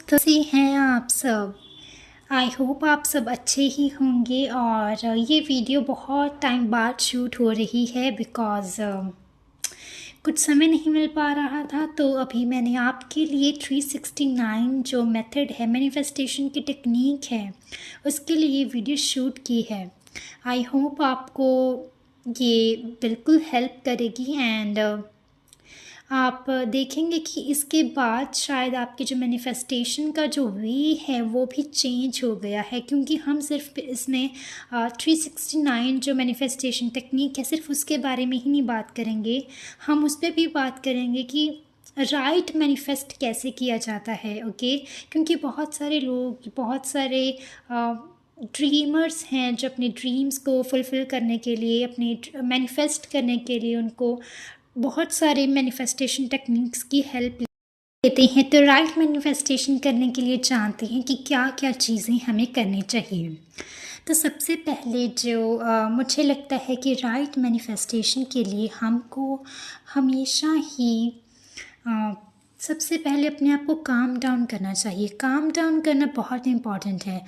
कैसे हैं आप सब। आई होप आप सब अच्छे ही होंगे। और ये वीडियो बहुत टाइम बाद शूट हो रही है बिकॉज़ कुछ समय नहीं मिल पा रहा था। तो अभी मैंने आपके लिए 369 जो मेथड है, मैनिफेस्टेशन की टेक्निक है, उसके लिए ये वीडियो शूट की है। आई होप आपको ये बिल्कुल हेल्प करेगी एंड आप देखेंगे कि इसके बाद शायद आपके जो मैनिफेस्टेशन का जो वे है वो भी चेंज हो गया है, क्योंकि हम सिर्फ इसमें 369 जो मैनिफेस्टेशन टेक्निक है सिर्फ उसके बारे में ही नहीं बात करेंगे, हम उस पर भी बात करेंगे कि राइट मैनिफेस्ट कैसे किया जाता है। ओके, क्योंकि बहुत सारे लोग, बहुत सारे ड्रीमर्स हैं जो अपने ड्रीम्स को फुलफ़िल करने के लिए, अपने मैनिफेस्ट करने के लिए उनको बहुत सारे मैनिफेस्टेशन टेक्निक्स की हेल्प लेते हैं। तो राइट मैनिफेस्टेशन करने के लिए जानते हैं कि क्या क्या चीज़ें हमें करनी चाहिए। तो सबसे पहले जो मुझे लगता है कि राइट मैनिफेस्टेशन के लिए हमको हमेशा ही सबसे पहले अपने आप को काम डाउन करना चाहिए। काम डाउन करना बहुत इम्पॉर्टेंट है।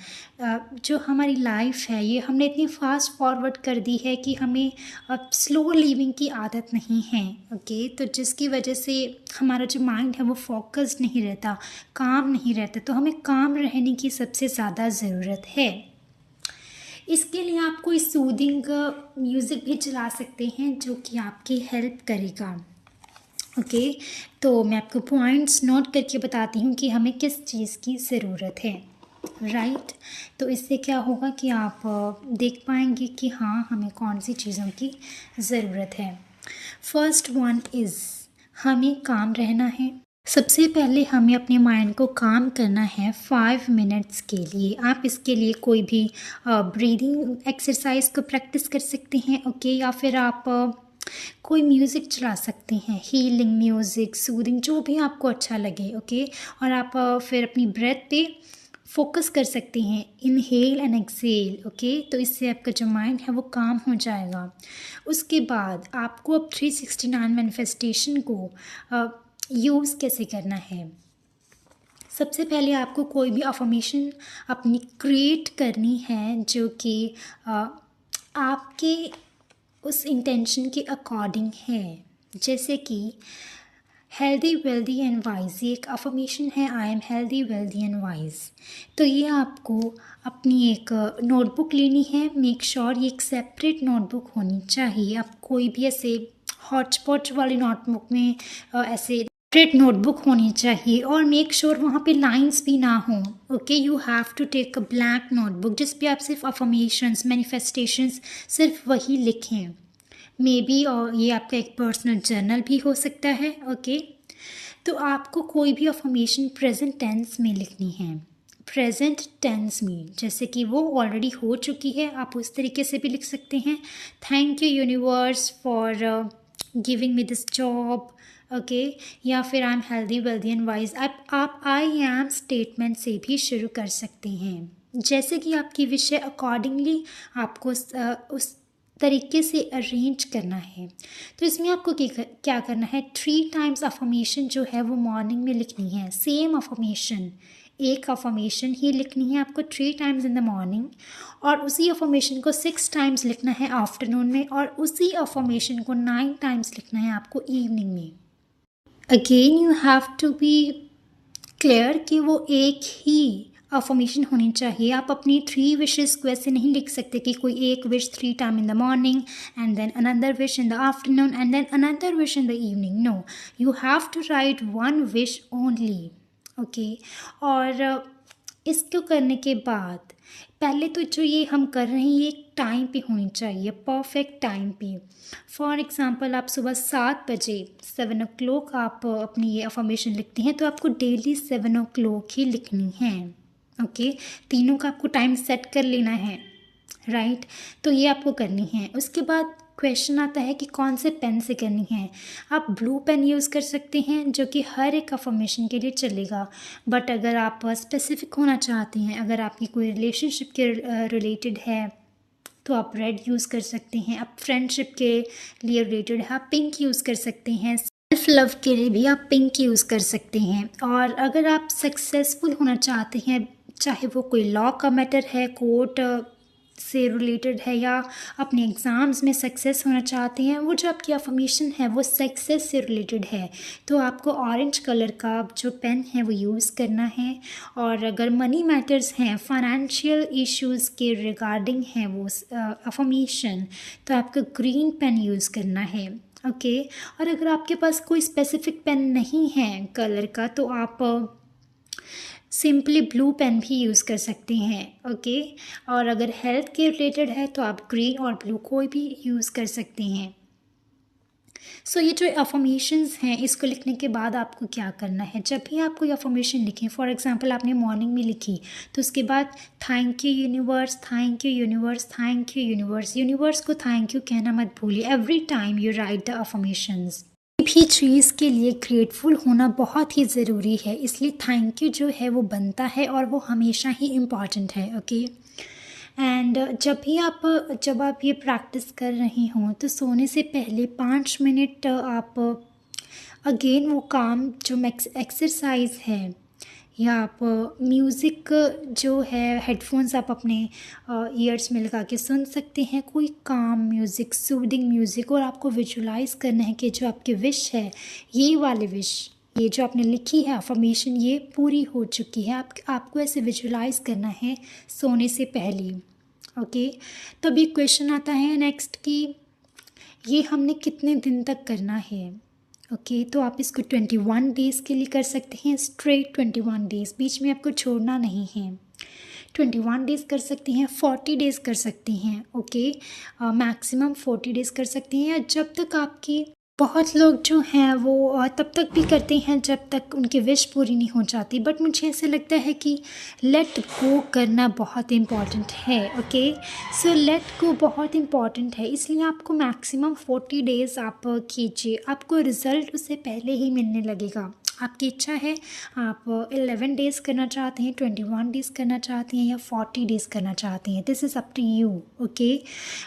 जो हमारी लाइफ है ये हमने इतनी फास्ट फॉरवर्ड कर दी है कि हमें अब स्लो लिविंग की आदत नहीं है। ओके, तो जिसकी वजह से हमारा जो माइंड है वो फोकस्ड नहीं रहता, काम नहीं रहता। तो हमें काम रहने की सबसे ज़्यादा ज़रूरत है। इसके लिए आप कोई सूदिंग म्यूज़िक भी चला सकते हैं जो कि आपकी हेल्प करेगा। ओके, तो मैं आपको पॉइंट्स नोट करके बताती हूँ कि हमें किस चीज़ की ज़रूरत है। राइट, तो इससे क्या होगा कि आप देख पाएंगे कि हाँ, हमें कौन सी चीज़ों की ज़रूरत है। फर्स्ट वन इज़, हमें काम रहना है। सबसे पहले हमें अपने माइंड को काम करना है 5 मिनट्स के लिए। आप इसके लिए कोई भी ब्रीदिंग एक्सरसाइज को प्रैक्टिस कर सकते हैं। ओके, या फिर आप कोई म्यूज़िक चला सकते हैं, हीलिंग म्यूज़िक, सूदिंग, जो भी आपको अच्छा लगे। ओके, और आप फिर अपनी ब्रेथ पे फोकस कर सकते हैं, इनहेल एंड एक्सेल। ओके, तो इससे आपका जो माइंड है वो काम हो जाएगा। उसके बाद आपको अब 369 मैनिफेस्टेशन को यूज़ कैसे करना है। सबसे पहले आपको कोई भी अफर्मेशन अपनी क्रिएट करनी है जो कि आपके उस इंटेंशन के अकॉर्डिंग है। जैसे कि हेल्दी, वेल्दी एंड वाइज, ये एक अफर्मेशन है, I am healthy, wealthy and wise. तो ये आपको अपनी एक नोटबुक लेनी है। मेक श्योर ये एक सेपरेट नोटबुक होनी चाहिए। आप कोई भी ऐसे हॉटस्पॉट वाली नोटबुक में ऐसे सेपरेट नोटबुक होनी चाहिए। और मेक श्योर वहाँ पे लाइंस भी ना हों। Okay, you have to take a blank notebook जिस पे आप सिर्फ अफर्मेशंस, मैनिफेस्टेशंस सिर्फ वही लिखें। मे बी और ये आपका एक पर्सनल जर्नल भी हो सकता है। ओके, तो आपको कोई भी अफर्मेशन प्रेजेंट टेंस में लिखनी है। प्रेजेंट टेंस में, जैसे कि वो ऑलरेडी हो चुकी है, आप उस तरीके से भी लिख सकते हैं। Thank you universe for giving me this job. Okay, या फिर I am healthy, wealthy and wise. आप आई एम स्टेटमेंट से भी शुरू कर सकते हैं। जैसे कि आपकी विषय अकॉर्डिंगली आपको उस तरीके से अरेंज करना है। तो इसमें आपको क्या करना है, 3 टाइम्स अफर्मेशन जो है वो मॉर्निंग में लिखनी है। सेम अफर्मेशन, एक अफर्मेशन ही लिखनी है आपको 3 टाइम्स इन द मॉर्निंग, और उसी अफर्मेशन को 6 टाइम्स लिखना है आफ्टरनून में, और उसी अफर्मेशन को 9 टाइम्स लिखना है आपको इवनिंग में। Again you have to be clear कि वो एक ही अफर्मेशन होनी चाहिए। आप अपनी 3 विशेस को ऐसे नहीं लिख सकते कि कोई एक wish 3 time in the morning and then another wish in the afternoon and then another wish in the evening. No, you have to write 1 wish only. Okay, और इसको करने के बाद पहले तो जो ये हम कर रहे हैं ये एक टाइम पे होनी चाहिए, परफेक्ट टाइम पे। फॉर एग्ज़ाम्पल, आप सुबह 7 बजे 7 o'clock आप अपनी ये अफर्मेशन लिखती हैं, तो आपको डेली 7 o'clock ही लिखनी है। ओके, तीनों का आपको टाइम सेट कर लेना है। राइट, तो ये आपको करनी है। उसके बाद क्वेश्चन आता है कि कौन से पेन से करनी है। आप ब्लू पेन यूज़ कर सकते हैं जो कि हर एक अफर्मेशन के लिए चलेगा। बट अगर आप स्पेसिफिक होना चाहते हैं, अगर आपकी कोई रिलेशनशिप के रिलेटेड है तो आप रेड यूज़ कर सकते हैं। आप फ्रेंडशिप के लिए रिलेटेड है, आप पिंक यूज़ कर सकते हैं। सेल्फ लव के लिए भी आप पिंक यूज़ कर सकते हैं। और अगर आप सक्सेसफुल होना चाहते हैं, चाहे वो कोई लॉ का मैटर है, कोर्ट से रिलेटेड है, या अपने एग्ज़ाम्स में सक्सेस होना चाहते हैं, वो जो आपकी अफर्मेशन है वो सक्सेस से रिलेटेड है, तो आपको ऑरेंज कलर का जो पेन है वो यूज़ करना है। और अगर मनी मैटर्स हैं, फाइनेंशियल इश्यूज़ के रिगार्डिंग हैं वो अफर्मेशन, तो आपको ग्रीन पेन यूज़ करना है। ओके। और अगर आपके पास कोई स्पेसिफिक पेन नहीं है कलर का, तो आप सिंपली ब्लू पेन भी यूज़ कर सकते हैं। ओके। और अगर हेल्थ के रिलेटेड है तो आप ग्रीन और ब्लू कोई भी यूज़ कर सकते हैं। सो ये जो अफर्मेशंस हैं, इसको लिखने के बाद आपको क्या करना है, जब भी आप कोई अफर्मेशन लिखें, फॉर एग्जांपल आपने मॉर्निंग में लिखी, तो उसके बाद thank you universe, thank you universe, thank you universe, universe को थैंक यू कहना मत भूलिए every time you right the affirmations. भी चीज़ के लिए ग्रेटफुल होना बहुत ही ज़रूरी है, इसलिए थैंक यू जो है वो बनता है और वो हमेशा ही इम्पॉर्टेंट है। ओके। एंड जब आप ये प्रैक्टिस कर रही हों, तो सोने से पहले 5 मिनट आप अगेन वो काम जो एक्सरसाइज है, या आप म्यूज़िक जो है हेडफोन्स आप अपने ईयर्स में लगा के सुन सकते हैं, कोई काम म्यूज़िक, सूदिंग म्यूज़िक, और आपको विजुलाइज करना है कि जो आपकी विश है, ये वाली विश, ये जो आपने लिखी है अफर्मेशन, ये पूरी हो चुकी है। आपको ऐसे विजुलाइज करना है सोने से पहले। ओके। तभी क्वेश्चन आता है नेक्स्ट कि ये हमने कितने दिन तक करना है। ओके। तो आप इसको 21 डेज़ के लिए कर सकते हैं, स्ट्रेट 21 डेज़, बीच में आपको छोड़ना नहीं है। 21 डेज़ कर सकती हैं, 40 डेज़ कर सकती हैं। ओके। मैक्सिमम 40 डेज़ कर सकती हैं, या जब तक आपकी, बहुत लोग जो हैं वो तब तक भी करते हैं जब तक उनकी विश पूरी नहीं हो जाती, बट मुझे ऐसे लगता है कि लेट गो करना बहुत इम्पॉर्टेंट है। ओके। सो लेट गो बहुत इम्पॉर्टेंट है, इसलिए आपको मैक्सिमम 40 डेज़ आप कीजिए, आपको रिज़ल्ट उससे पहले ही मिलने लगेगा। आपकी इच्छा है, आप 11 डेज़ करना चाहते हैं, 21 डेज़ करना चाहती हैं, या 40 डेज़ करना चाहती हैं, this is up to you. Okay.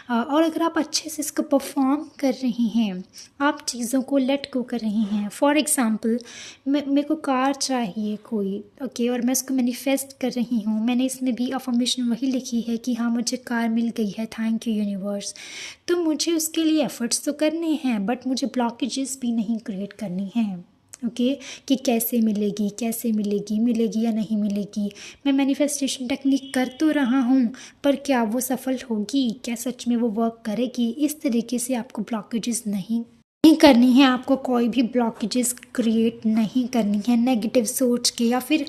और अगर आप अच्छे से इसको परफॉर्म कर रही हैं, आप चीज़ों को लेट गो कर रही हैं, फॉर एग्ज़ाम्पल मेरे को कार चाहिए कोई, ओके, और मैं उसको मैनिफेस्ट कर रही हूँ, मैंने इसमें भी अफर्मेशन वही लिखी है कि हाँ मुझे कार मिल गई है, थैंक यू यूनिवर्स, तो मुझे उसके लिए एफ़र्ट्स तो करने हैं, बट मुझे ब्लॉकेजेस भी नहीं क्रिएट करनी हैं। ओके। कि कैसे मिलेगी, कैसे मिलेगी, मिलेगी या नहीं मिलेगी, मैं मैनिफेस्टेशन टेक्निक कर तो रहा हूँ, पर क्या वो सफल होगी, क्या सच में वो वर्क करेगी, इस तरीके से आपको ब्लॉकेजेस नहीं करनी है, आपको कोई भी ब्लॉकेजेस क्रिएट नहीं करनी है नेगेटिव सोच के, या फिर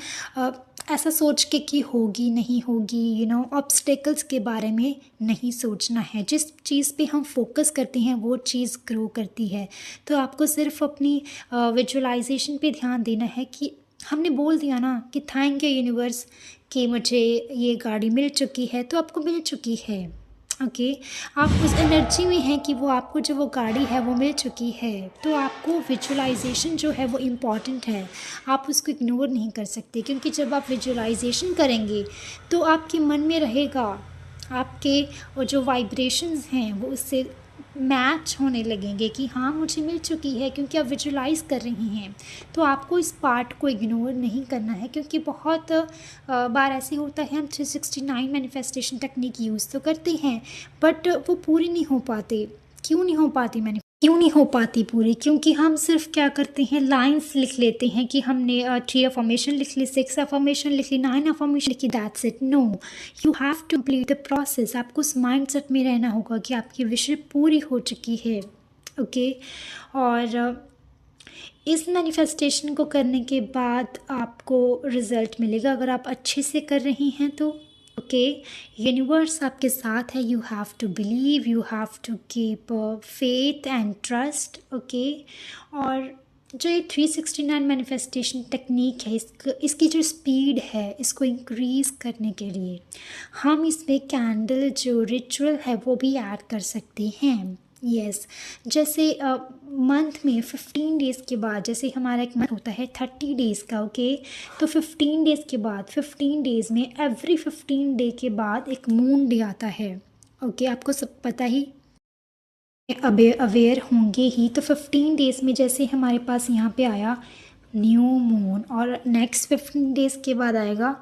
ऐसा सोच के कि होगी नहीं होगी, ऑब्स्टेकल्स के बारे में नहीं सोचना है। जिस चीज़ पे हम फोकस करते हैं वो चीज़ ग्रो करती है। तो आपको सिर्फ अपनी विजुअलाइजेशन पे ध्यान देना है कि हमने बोल दिया ना कि थैंक यू यूनिवर्स कि मुझे ये गाड़ी मिल चुकी है, तो आपको मिल चुकी है। ओके। आप उस एनर्जी में हैं कि वो आपको जो वो गाड़ी है वो मिल चुकी है, तो आपको विजुअलाइजेशन जो है वो इम्पॉर्टेंट है, आप उसको इग्नोर नहीं कर सकते, क्योंकि जब आप विजुअलाइजेशन करेंगे तो आपके मन में रहेगा, आपके वो जो वाइब्रेशंस हैं वो उससे मैच होने लगेंगे कि हाँ मुझे मिल चुकी है, क्योंकि आप विजुलाइज कर रही हैं। तो आपको इस पार्ट को इग्नोर नहीं करना है, क्योंकि बहुत बार ऐसे होता है हम 369 मैनिफेस्टेशन टेक्निक यूज़ तो करते हैं, बट वो पूरी नहीं हो पाते। क्यों नहीं हो पाती पूरी? क्योंकि हम सिर्फ क्या करते हैं, लाइंस लिख लेते हैं कि हमने 3 अफर्मेशन लिख ली, 6 अफर्मेशन लिख ली, 9 अफर्मेशन लिखी, that's it. No, you have to complete the process. आपको उस माइंडसेट में रहना होगा कि आपकी विश पूरी हो चुकी है। ओके। और इस मैनिफेस्टेशन को करने के बाद आपको रिज़ल्ट मिलेगा, अगर आप अच्छे से कर रही हैं तो। ओके। यूनिवर्स आपके साथ है, you have to believe, you have to keep faith and trust. Okay. और जो ये 369 मैनिफेस्टेशन टेक्निक है, इसकी जो स्पीड है, इसको इंक्रीज़ करने के लिए हम इसमें कैंडल जो रिचुअल है वो भी ऐड कर सकते हैं। यस। जैसे मंथ में 15 डेज़ के बाद, जैसे हमारा एक मंथ होता है 30 डेज़ का। ओके। तो 15 डेज़ के बाद, 15 डेज़ में एवरी 15 डे के बाद एक मून डे आता है। ओके। आपको सब पता ही अवेयर होंगे ही। तो 15 डेज़ में जैसे हमारे पास यहाँ पे आया न्यू मून और नेक्स्ट 15 डेज़ के बाद आएगा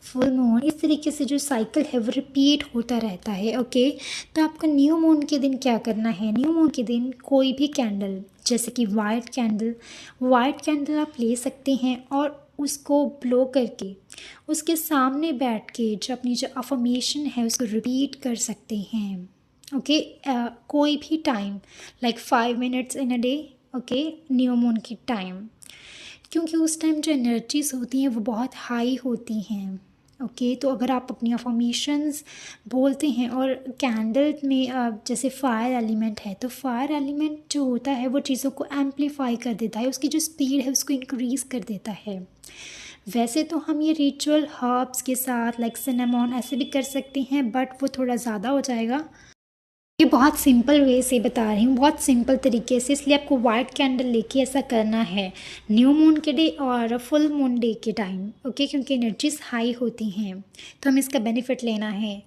फुल मून, इस तरीके से जो साइकिल है वो रिपीट होता रहता है। ओके, तो आपको न्यू मून के दिन क्या करना है, न्यू मून के दिन कोई भी कैंडल जैसे कि वाइट कैंडल आप ले सकते हैं और उसको ब्लो करके उसके सामने बैठ के जो अपनी जो अफर्मेशन है उसको रिपीट कर सकते हैं। ओके, कोई भी time like 5 minutes in a day. Okay, new moon की टाइम, क्योंकि उस टाइम जो एनर्जीज होती हैं वो बहुत हाई होती हैं। ओके, तो अगर आप अपनी अफर्मेशंस बोलते हैं और कैंडल में जैसे फायर एलिमेंट है, तो फायर एलिमेंट जो होता है वो चीज़ों को एम्पलीफाई कर देता है, उसकी जो स्पीड है उसको इंक्रीज़ कर देता है। वैसे तो हम ये रिचुअल हर्ब्स के साथ लाइक सिनेमॉन ऐसे भी कर सकते हैं, बट वो थोड़ा ज़्यादा हो जाएगा। ये बहुत सिंपल वे से बता रही हूँ, बहुत सिंपल तरीके से, इसलिए आपको वाइट कैंडल लेके ऐसा करना है न्यू मून के डे और फुल मून डे के टाइम। ओके, क्योंकि एनर्जीज हाई होती हैं तो हमें इसका बेनिफिट लेना है।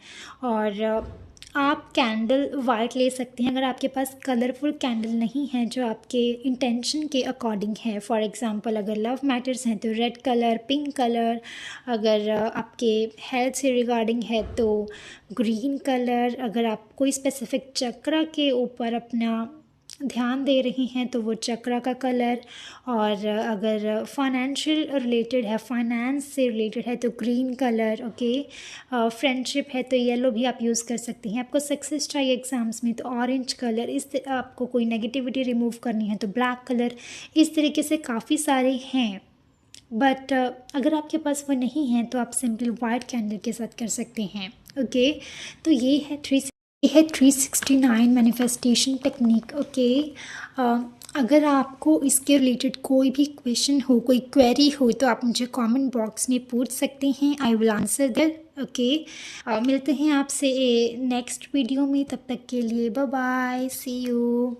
और आप कैंडल वाइट ले सकते हैं अगर आपके पास कलरफुल कैंडल नहीं है जो आपके इंटेंशन के अकॉर्डिंग है। फॉर एग्जांपल अगर लव मैटर्स हैं तो रेड कलर, पिंक कलर, अगर आपके हेल्थ से रिगार्डिंग है तो ग्रीन कलर, अगर आप कोई स्पेसिफिक चक्र के ऊपर अपना ध्यान दे रही हैं तो वो चक्र का कलर, और अगर फाइनेंशियल रिलेटेड है, फाइनेंस से रिलेटेड है तो ग्रीन कलर। ओके, फ्रेंडशिप है तो येलो भी आप यूज़ कर सकती हैं। आपको सक्सेस चाहिए एग्ज़ाम्स में तो ऑरेंज कलर, आपको कोई नेगेटिविटी रिमूव करनी है तो ब्लैक कलर। इस तरीके से काफ़ी सारे हैं, बट अगर आपके पास वो नहीं है तो आप सिंपली वाइट कैंडल के साथ कर सकते हैं। ओके, तो ये है 369 मैनिफेस्टेशन टेक्निक। ओके, अगर आपको इसके रिलेटेड कोई भी क्वेश्चन हो, कोई क्वेरी हो तो आप मुझे कमेंट बॉक्स में पूछ सकते हैं, I will answer there. Okay, मिलते हैं आपसे नेक्स्ट वीडियो में, तब तक के लिए बाय बाय, सी यू।